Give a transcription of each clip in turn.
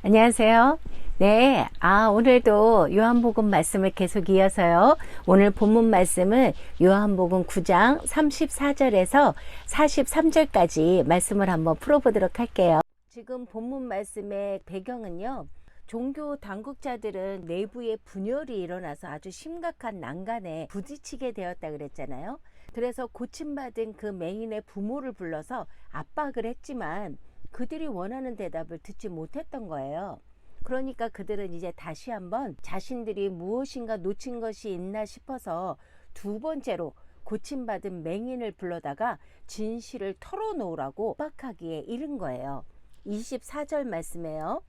안녕하세요. 네, 오늘도 요한복음 말씀을 계속 이어서요. 오늘 본문 말씀은 요한복음 9장 34절에서 43절까지 말씀을 한번 풀어보도록 할게요. 지금 본문 말씀의 배경은요. 종교 당국자들은 내부에 분열이 일어나서 아주 심각한 난간에 부딪히게 되었다 그랬잖아요. 그래서 고침받은 그 맹인의 부모를 불러서 압박을 했지만 그들이 원하는 대답을 듣지 못했던 거예요. 그러니까 그들은 이제 다시 한번 자신들이 무엇인가 놓친 것이 있나 싶어서 두 번째로 고침받은 맹인을 불러다가 진실을 털어놓으라고 압박하기에 이른 거예요. 24절 말씀에요.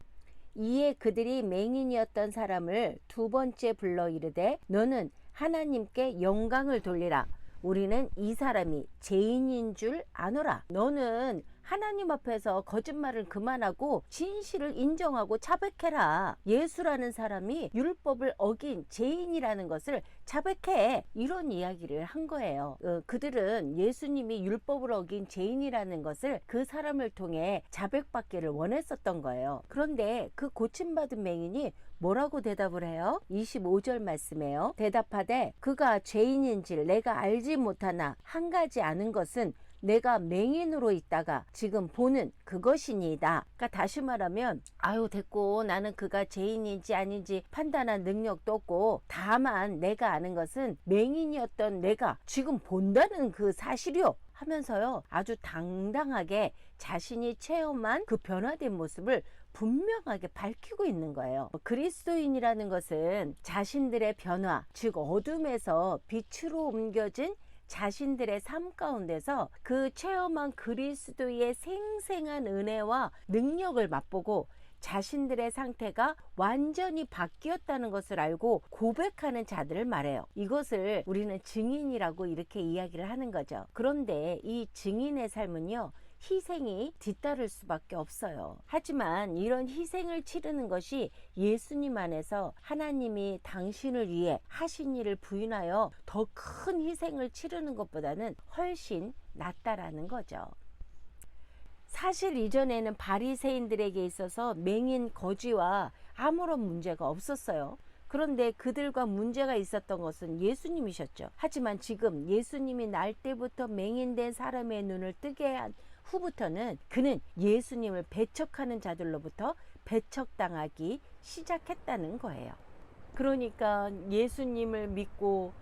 이에 그들이 맹인이었던 사람을 두 번째 불러 이르되 너는 하나님께 영광을 돌리라. 우리는 이 사람이 죄인인 줄 아노라. 너는 하나님 앞에서 거짓말을 그만하고 진실을 인정하고 자백해라. 예수라는 사람이 율법을 어긴 죄인이라는 것을 자백해. 이런 이야기를 한 거예요. 그들은 예수님이 율법을 어긴 죄인이라는 것을 그 사람을 통해 자백받기를 원했었던 거예요. 그런데 그 고침받은 맹인이 뭐라고 대답을 해요? 25절 말씀에요. 대답하되 그가 죄인인지를 내가 알지 못하나 한 가지 아는 것은 내가 맹인으로 있다가 지금 보는 그것이니이다. 그러니까 다시 말하면 됐고 나는 그가 죄인인지 아닌지 판단할 능력도 없고 다만 내가 아는 것은 맹인이었던 내가 지금 본다는 그 사실이요 하면서요 아주 당당하게 자신이 체험한 그 변화된 모습을 분명하게 밝히고 있는 거예요. 그리스도인이라는 것은 자신들의 변화, 즉 어둠에서 빛으로 옮겨진 자신들의 삶 가운데서 그 체험한 그리스도의 생생한 은혜와 능력을 맛보고 자신들의 상태가 완전히 바뀌었다는 것을 알고 고백하는 자들을 말해요. 이것을 우리는 증인이라고 이렇게 이야기를 하는 거죠. 그런데 이 증인의 삶은요 희생이 뒤따를 수밖에 없어요. 하지만 이런 희생을 치르는 것이 예수님 안에서 하나님이 당신을 위해 하신 일을 부인하여 더 큰 희생을 치르는 것보다는 훨씬 낫다라는 거죠. 사실 이전에는 바리새인들에게 있어서 맹인 거지와 아무런 문제가 없었어요. 그런데 그들과 문제가 있었던 것은 예수님이셨죠. 하지만 지금 예수님이 날 때부터 맹인된 사람의 눈을 뜨게 한 후부터는 그는 예수님을 배척하는 자들로부터 배척당하기 시작했다는 거예요. 그러니까 예수님을 믿고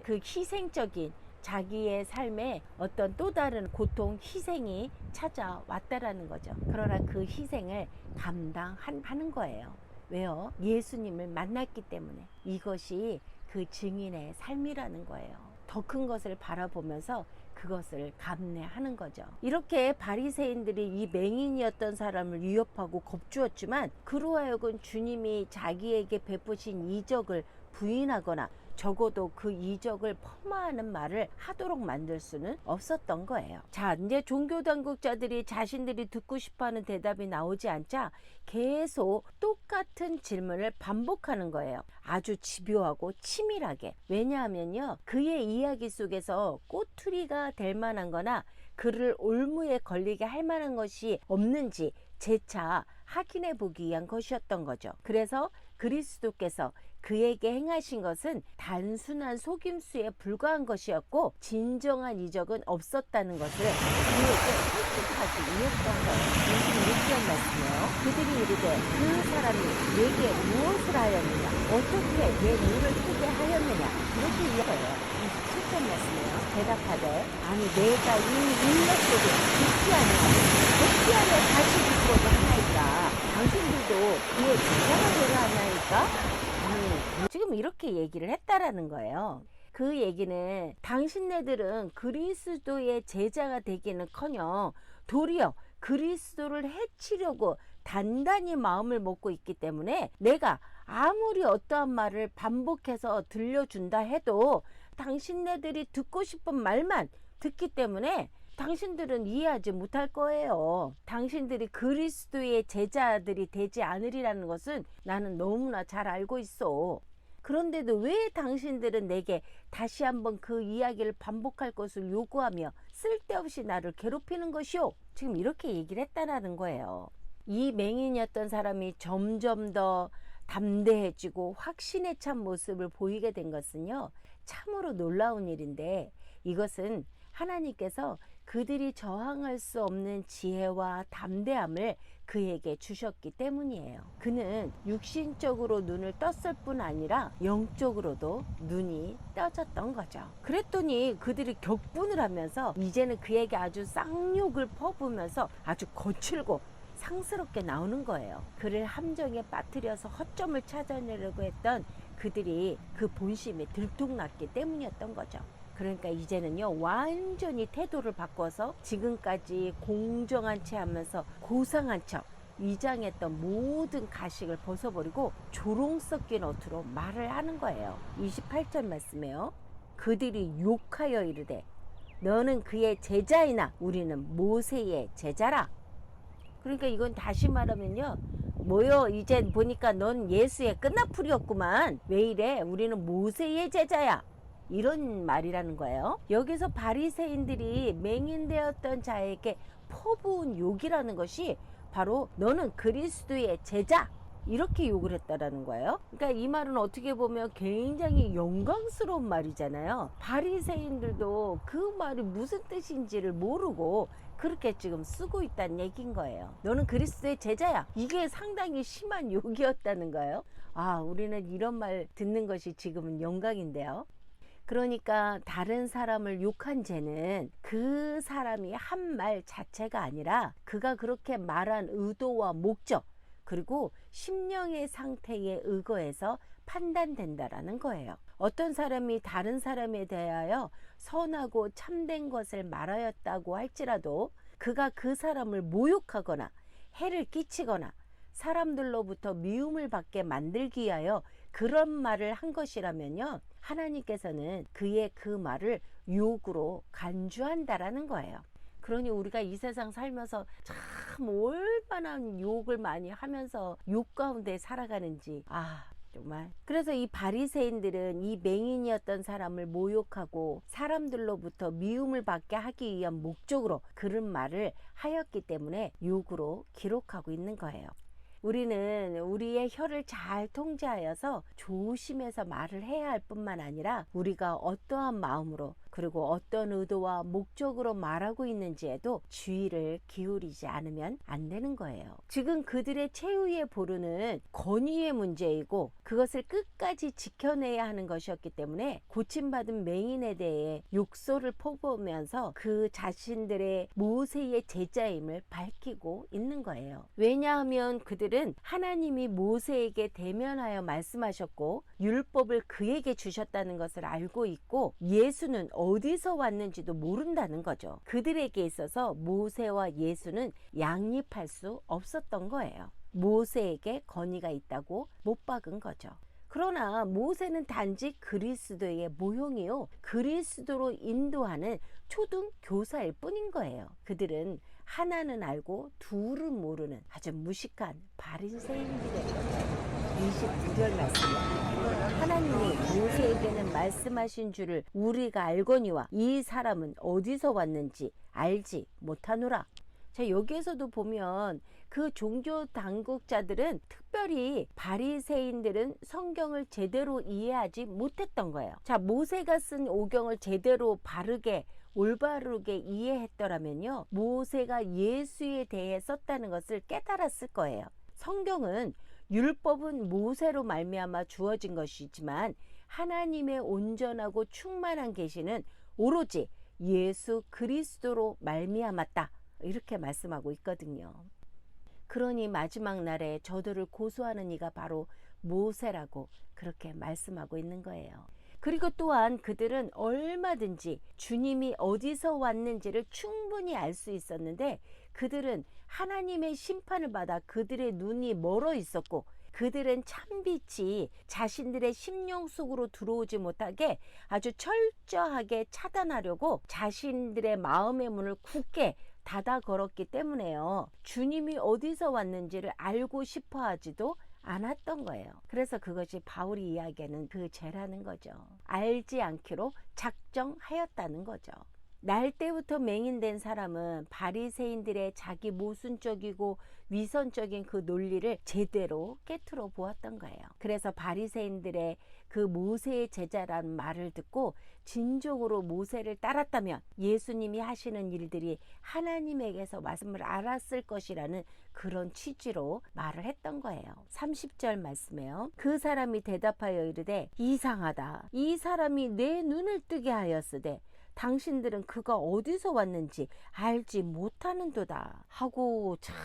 그 희생적인 자기의 삶에 어떤 또 다른 고통, 희생이 찾아왔다라는 거죠. 그러나 그 희생을 감당하는 거예요. 왜요? 예수님을 만났기 때문에. 이것이 그 증인의 삶이라는 거예요. 더 큰 것을 바라보면서 그것을 감내하는 거죠. 이렇게 바리새인들이 이 맹인이었던 사람을 위협하고 겁주었지만 그로 하여금 주님이 자기에게 베푸신 이적을 부인하거나 적어도 그 이적을 폄하하는 말을 하도록 만들 수는 없었던 거예요. 자, 이제 종교 당국자들이 자신들이 듣고 싶어하는 대답이 나오지 않자 계속 똑같은 질문을 반복하는 거예요. 아주 집요하고 치밀하게. 왜냐하면요, 그의 이야기 속에서 꼬투리가 될 만한 거나 그를 올무에 걸리게 할 만한 것이 없는지 재차 확인해 보기 위한 것이었던 거죠. 그래서 그리스도께서 그에게 행하신 것은 단순한 속임수에 불과한 것이었고 진정한 이적은 없었다는 것을 그에게 설득하기 위했던 거예요. 26절 말씀이에요. 그들이 이르되 그 사람이 내게 무엇을 하였느냐, 어떻게 내 눈을 뜨게 하였느냐, 이렇게 이야기해요. 27절 말씀이에요. 대답하되 아니 내가 이 인력 속에 듣지 아니하고 어찌 하여 다시 듣고도 하나이까. 당신들도 그의 제자가 되려 하나이까. 지금 이렇게 얘기를 했다라는 거예요. 그 얘기는 당신네들은 그리스도의 제자가 되기는커녕 도리어 그리스도를 해치려고 단단히 마음을 먹고 있기 때문에 내가 아무리 어떠한 말을 반복해서 들려준다 해도 당신네들이 듣고 싶은 말만 듣기 때문에 당신들은 이해하지 못할 거예요. 당신들이 그리스도의 제자들이 되지 않으리라는 것은 나는 너무나 잘 알고 있어. 그런데도 왜 당신들은 내게 다시 한번 그 이야기를 반복할 것을 요구하며 쓸데없이 나를 괴롭히는 것이오? 지금 이렇게 얘기를 했다라는 거예요. 이 맹인이었던 사람이 점점 더 담대해지고 확신에 찬 모습을 보이게 된 것은요, 참으로 놀라운 일인데, 이것은 하나님께서 그들이 저항할 수 없는 지혜와 담대함을 그에게 주셨기 때문이에요. 그는 육신적으로 눈을 떴을 뿐 아니라 영적으로도 눈이 떠졌던 거죠. 그랬더니 그들이 격분을 하면서 이제는 그에게 아주 쌍욕을 퍼부으면서 아주 거칠고 상스럽게 나오는 거예요. 그를 함정에 빠뜨려서 허점을 찾아내려고 했던 그들이 그 본심이 들통났기 때문이었던 거죠. 그러니까 이제는요, 완전히 태도를 바꿔서 지금까지 공정한 채 하면서 고상한 척 위장했던 모든 가식을 벗어버리고 조롱 섞인 어투로 말을 하는 거예요. 28절 말씀에요. 그들이 욕하여 이르되 너는 그의 제자이나 우리는 모세의 제자라. 그러니까 이건 다시 말하면요, 뭐요, 이제 보니까 넌 예수의 끝나풀이었구만. 왜 이래? 우리는 모세의 제자야. 이런 말이라는 거예요. 여기서 바리새인들이 맹인되었던 자에게 퍼부은 욕이라는 것이 바로 너는 그리스도의 제자, 이렇게 욕을 했다라는 거예요. 그러니까 이 말은 어떻게 보면 굉장히 영광스러운 말이잖아요. 바리새인들도 그 말이 무슨 뜻인지를 모르고 그렇게 지금 쓰고 있다는 얘기인 거예요. 너는 그리스도의 제자야. 이게 상당히 심한 욕이었다는 거예요. 아, 우리는 이런 말 듣는 것이 지금은 영광인데요. 그러니까 다른 사람을 욕한 죄는 그 사람이 한 말 자체가 아니라 그가 그렇게 말한 의도와 목적, 그리고 심령의 상태에 의거해서 판단된다라는 거예요. 어떤 사람이 다른 사람에 대하여 선하고 참된 것을 말하였다고 할지라도 그가 그 사람을 모욕하거나 해를 끼치거나 사람들로부터 미움을 받게 만들기 위하여 그런 말을 한 것이라면요, 하나님께서는 그의 그 말을 욕으로 간주한다라는 거예요. 그러니 우리가 이 세상 살면서 참 얼마나 욕을 많이 하면서 욕 가운데 살아가는지, 정말. 그래서 이 바리새인들은 이 맹인이었던 사람을 모욕하고 사람들로부터 미움을 받게 하기 위한 목적으로 그런 말을 하였기 때문에 욕으로 기록하고 있는 거예요. 우리는 우리의 혀를 잘 통제하여서 조심해서 말을 해야 할 뿐만 아니라 우리가 어떠한 마음으로 그리고 어떤 의도와 목적으로 말하고 있는지에도 주의를 기울이지 않으면 안 되는 거예요. 지금 그들의 최후의 보루는 권위의 문제이고 그것을 끝까지 지켜내야 하는 것이었기 때문에 고침받은 맹인에 대해 욕설을 퍼부으면서 그 자신들의 모세의 제자임을 밝히고 있는 거예요. 왜냐하면 그들은 하나님이 모세에게 대면하여 말씀하셨고 율법을 그에게 주셨다는 것을 알고 있고 예수는 어디서 왔는지도 모른다는 거죠. 그들에게 있어서 모세와 예수는 양립할 수 없었던 거예요. 모세에게 권위가 있다고 못 박은 거죠. 그러나 모세는 단지 그리스도의 모형이요, 그리스도로 인도하는 초등 교사일 뿐인 거예요. 그들은 하나는 알고 둘은 모르는 아주 무식한 바리새인들이에요. 29절 말씀입니다. 하나님이 모세에게는 말씀하신 줄을 우리가 알거니와 이 사람은 어디서 왔는지 알지 못하노라. 자, 여기에서도 보면 그 종교 당국자들은, 특별히 바리새인들은 성경을 제대로 이해하지 못했던 거예요. 자, 모세가 쓴 오경을 제대로 바르게 올바르게 이해했더라면요, 모세가 예수에 대해 썼다는 것을 깨달았을 거예요. 성경은 율법은 모세로 말미암아 주어진 것이지만 하나님의 온전하고 충만한 계시는 오로지 예수 그리스도로 말미암았다, 이렇게 말씀하고 있거든요. 그러니 마지막 날에 저들을 고소하는 이가 바로 모세라고 그렇게 말씀하고 있는 거예요. 그리고 또한 그들은 얼마든지 주님이 어디서 왔는지를 충분히 알 수 있었는데 그들은 하나님의 심판을 받아 그들의 눈이 멀어 있었고 그들은 참빛이 자신들의 심령 속으로 들어오지 못하게 아주 철저하게 차단하려고 자신들의 마음의 문을 굳게 닫아 걸었기 때문에요, 주님이 어디서 왔는지를 알고 싶어 하지도 않았던 거예요. 그래서 그것이 바울이 이야기하는 그 죄라는 거죠. 알지 않기로 작정하였다는 거죠. 날 때부터 맹인된 사람은 바리새인들의 자기 모순적이고 위선적인 그 논리를 제대로 깨트려 보았던 거예요. 그래서 바리새인들의 그 모세의 제자라는 말을 듣고 진정으로 모세를 따랐다면 예수님이 하시는 일들이 하나님에게서 말씀을 알았을 것이라는 그런 취지로 말을 했던 거예요. 30절 말씀에요. 그 사람이 대답하여 이르되 이상하다. 이 사람이 내 눈을 뜨게 하였으되 당신들은 그가 어디서 왔는지 알지 못하는도다 하고. 참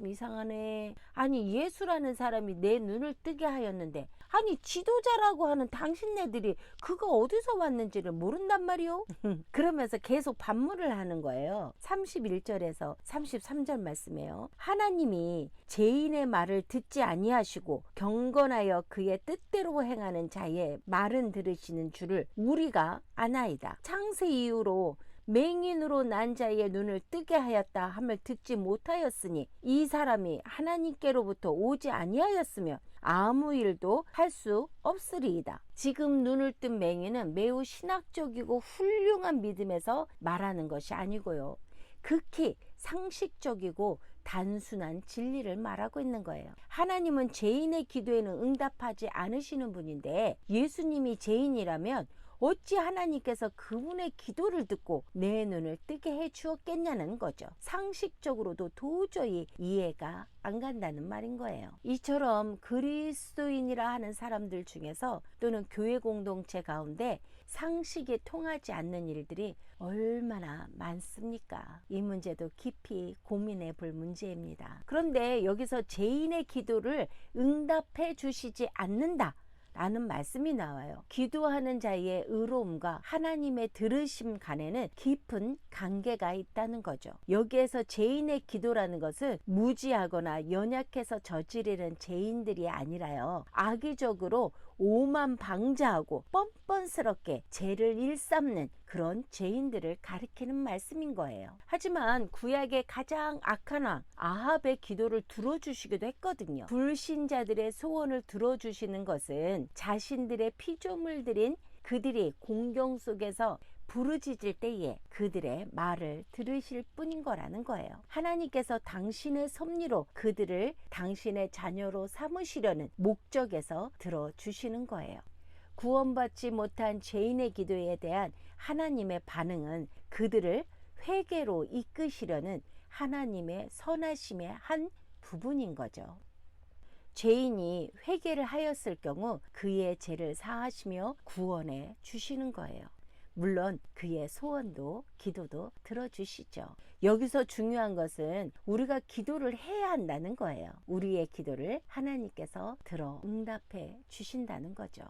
이상하네. 아니 예수라는 사람이 내 눈을 뜨게 하였는데 아니 지도자라고 하는 당신네들이 그가 어디서 왔는지를 모른단 말이요. 그러면서 계속 반문을 하는 거예요. 31절에서 33절 말씀이에요. 하나님이 죄인의 말을 듣지 아니하시고 경건하여 그의 뜻대로 행하는 자의 말은 들으시는 줄을 우리가 아나이다. 창세 이후로 맹인으로 난 자의 눈을 뜨게 하였다 함을 듣지 못하였으니 이 사람이 하나님께로부터 오지 아니하였으며 아무 일도 할 수 없으리이다. 지금 눈을 뜬 맹인은 매우 신학적이고 훌륭한 믿음에서 말하는 것이 아니고요, 극히 상식적이고 단순한 진리를 말하고 있는 거예요. 하나님은 죄인의 기도에는 응답하지 않으시는 분인데 예수님이 죄인이라면 어찌 하나님께서 그분의 기도를 듣고 내 눈을 뜨게 해 주었겠냐는 거죠. 상식적으로도 도저히 이해가 안 간다는 말인 거예요. 이처럼 그리스도인이라 하는 사람들 중에서 또는 교회 공동체 가운데 상식이 통하지 않는 일들이 얼마나 많습니까? 이 문제도 깊이 고민해 볼 문제입니다. 그런데 여기서 죄인의 기도를 응답해 주시지 않는다 라는 말씀이 나와요. 기도하는 자의 의로움과 하나님의 들으심 간에는 깊은 관계가 있다는 거죠. 여기에서 죄인의 기도라는 것은 무지하거나 연약해서 저지르는 죄인들이 아니라요, 악의적으로 오만방자하고 뻔뻔스럽게 죄를 일삼는 그런 죄인들을 가리키는 말씀인 거예요. 하지만 구약의 가장 악한 왕 아합의 기도를 들어주시기도 했거든요. 불신자들의 소원을 들어주시는 것은 자신들의 피조물들인 그들이 공경 속에서 부르짖을 때에 그들의 말을 들으실 뿐인 거라는 거예요. 하나님께서 당신의 섭리로 그들을 당신의 자녀로 삼으시려는 목적에서 들어주시는 거예요. 구원받지 못한 죄인의 기도에 대한 하나님의 반응은 그들을 회개로 이끄시려는 하나님의 선하심의 한 부분인 거죠. 죄인이 회개를 하였을 경우 그의 죄를 사하시며 구원해 주시는 거예요. 물론 그의 소원도 기도도 들어주시죠. 여기서 중요한 것은 우리가 기도를 해야 한다는 거예요. 우리의 기도를 하나님께서 들어 응답해 주신다는 거죠.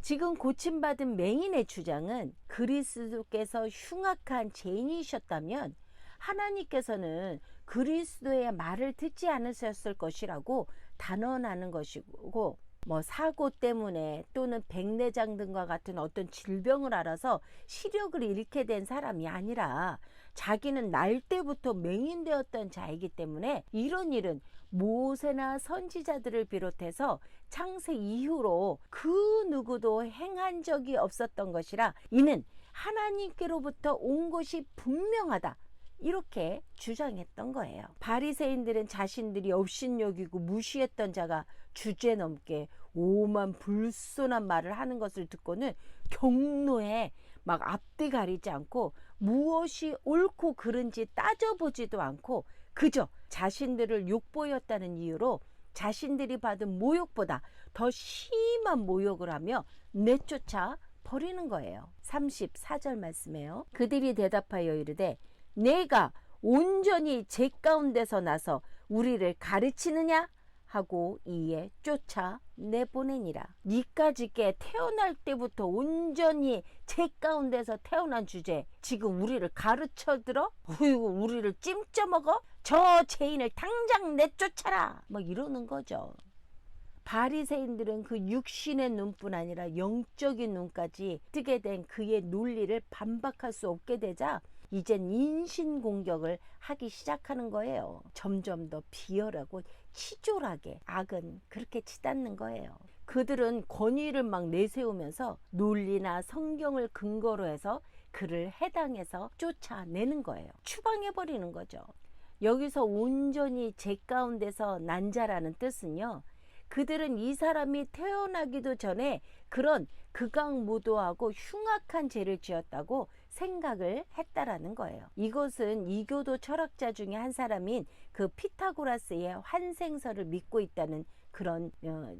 지금 고침받은 맹인의 주장은 그리스도께서 흉악한 죄인이셨다면 하나님께서는 그리스도의 말을 듣지 않으셨을 것이라고 단언하는 것이고, 사고 때문에 또는 백내장 등과 같은 어떤 질병을 알아서 시력을 잃게 된 사람이 아니라 자기는 날 때부터 맹인되었던 자이기 때문에 이런 일은 모세나 선지자들을 비롯해서 창세 이후로 그 누구도 행한 적이 없었던 것이라 이는 하나님께로부터 온 것이 분명하다, 이렇게 주장했던 거예요. 바리새인들은 자신들이 업신여기고 무시했던 자가 주제넘게 오만 불손한 말을 하는 것을 듣고는 경노해 막 앞뒤 가리지 않고 무엇이 옳고 그른지 따져보지도 않고 그저 자신들을 욕보였다는 이유로 자신들이 받은 모욕보다 더 심한 모욕을 하며 내쫓아 버리는 거예요. 34절 말씀이에요. 그들이 대답하여 이르되 내가 온전히 죄 가운데서 나서 우리를 가르치느냐 하고 이에 쫓아 내보내니라. 니까짓게 태어날 때부터 온전히 죄 가운데서 태어난 주제 지금 우리를 가르쳐들어? 우리를 찜쪄먹어? 저 죄인을 당장 내쫓아라, 이러는 거죠. 바리새인들은 그 육신의 눈뿐 아니라 영적인 눈까지 뜨게 된 그의 논리를 반박할 수 없게 되자 이젠 인신공격을 하기 시작하는 거예요. 점점 더 비열하고 치졸하게 악은 그렇게 치닫는 거예요. 그들은 권위를 막 내세우면서 논리나 성경을 근거로 해서 그를 해당해서 쫓아내는 거예요. 추방해버리는 거죠. 여기서 온전히 제 가운데서 난 자라는 뜻은요, 그들은 이 사람이 태어나기도 전에 그런 극악무도하고 흉악한 죄를 지었다고 생각을 했다라는 거예요. 이것은 이교도 철학자 중에 한 사람인 그 피타고라스의 환생설을 믿고 있다는 그런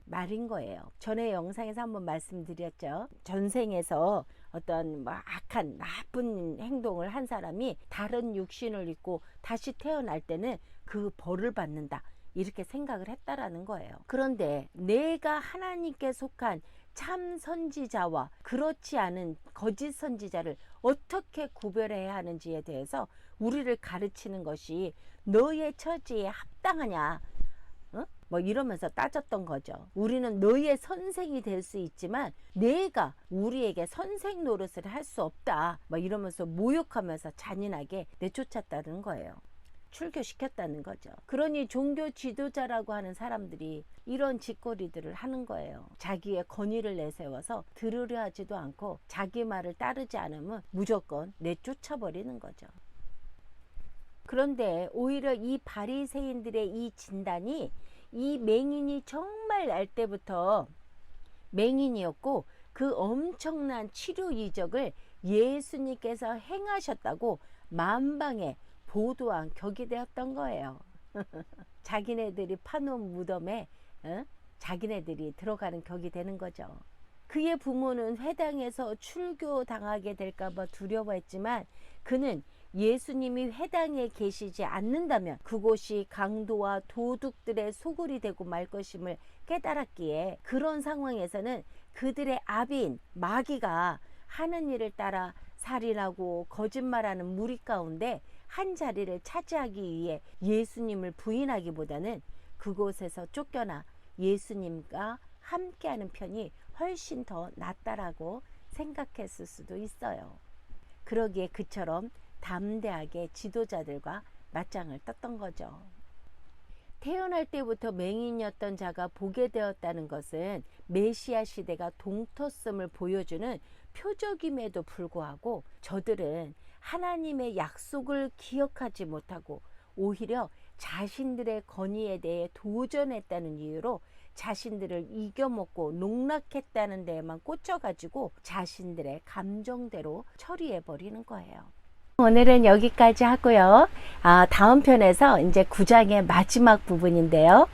말인 거예요. 전에 영상에서 한번 말씀드렸죠. 전생에서 어떤 악한 나쁜 행동을 한 사람이 다른 육신을 입고 다시 태어날 때는 그 벌을 받는다, 이렇게 생각을 했다라는 거예요. 그런데 내가 하나님께 속한 참 선지자와 그렇지 않은 거짓 선지자를 어떻게 구별해야 하는지에 대해서 우리를 가르치는 것이 너의 처지에 합당하냐, 뭐 이러면서 따졌던 거죠. 우리는 너의 선생이 될 수 있지만 내가 우리에게 선생 노릇을 할 수 없다, 뭐 이러면서 모욕하면서 잔인하게 내쫓았다는 거예요. 출교시켰다는 거죠. 그러니 종교 지도자라고 하는 사람들이 이런 짓거리들을 하는 거예요. 자기의 권위를 내세워서 들으려 하지도 않고 자기 말을 따르지 않으면 무조건 내쫓아버리는 거죠. 그런데 오히려 이 바리새인들의 이 진단이, 이 맹인이 정말 날 때부터 맹인이었고 그 엄청난 치료 이적을 예수님께서 행하셨다고 만방에 보도한 격이 되었던 거예요. 자기네들이 파놓은 무덤에 자기네들이 들어가는 격이 되는 거죠. 그의 부모는 회당에서 출교당하게 될까봐 두려워했지만 그는 예수님이 회당에 계시지 않는다면 그곳이 강도와 도둑들의 소굴이 되고 말 것임을 깨달았기에 그런 상황에서는 그들의 아비인 마귀가 하는 일을 따라 살인하고 거짓말하는 무리 가운데 한 자리를 차지하기 위해 예수님을 부인하기보다는 그곳에서 쫓겨나 예수님과 함께하는 편이 훨씬 더 낫다라고 생각했을 수도 있어요. 그러기에 그처럼 담대하게 지도자들과 맞짱을 떴던 거죠. 태어날 때부터 맹인이었던 자가 보게 되었다는 것은 메시아 시대가 동터섬을 보여주는 표적임에도 불구하고 저들은 하나님의 약속을 기억하지 못하고 오히려 자신들의 권위에 대해 도전했다는 이유로 자신들을 이겨먹고 농락했다는 데에만 꽂혀가지고 자신들의 감정대로 처리해버리는 거예요. 오늘은 여기까지 하고요. 다음 편에서 이제 9장의 마지막 부분인데요.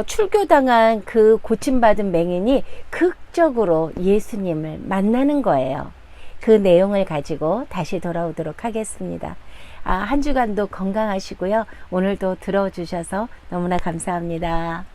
출교당한 그 고침받은 맹인이 극적으로 예수님을 만나는 거예요. 그 내용을 가지고 다시 돌아오도록 하겠습니다. 한 주간도 건강하시고요. 오늘도 들어주셔서 너무나 감사합니다.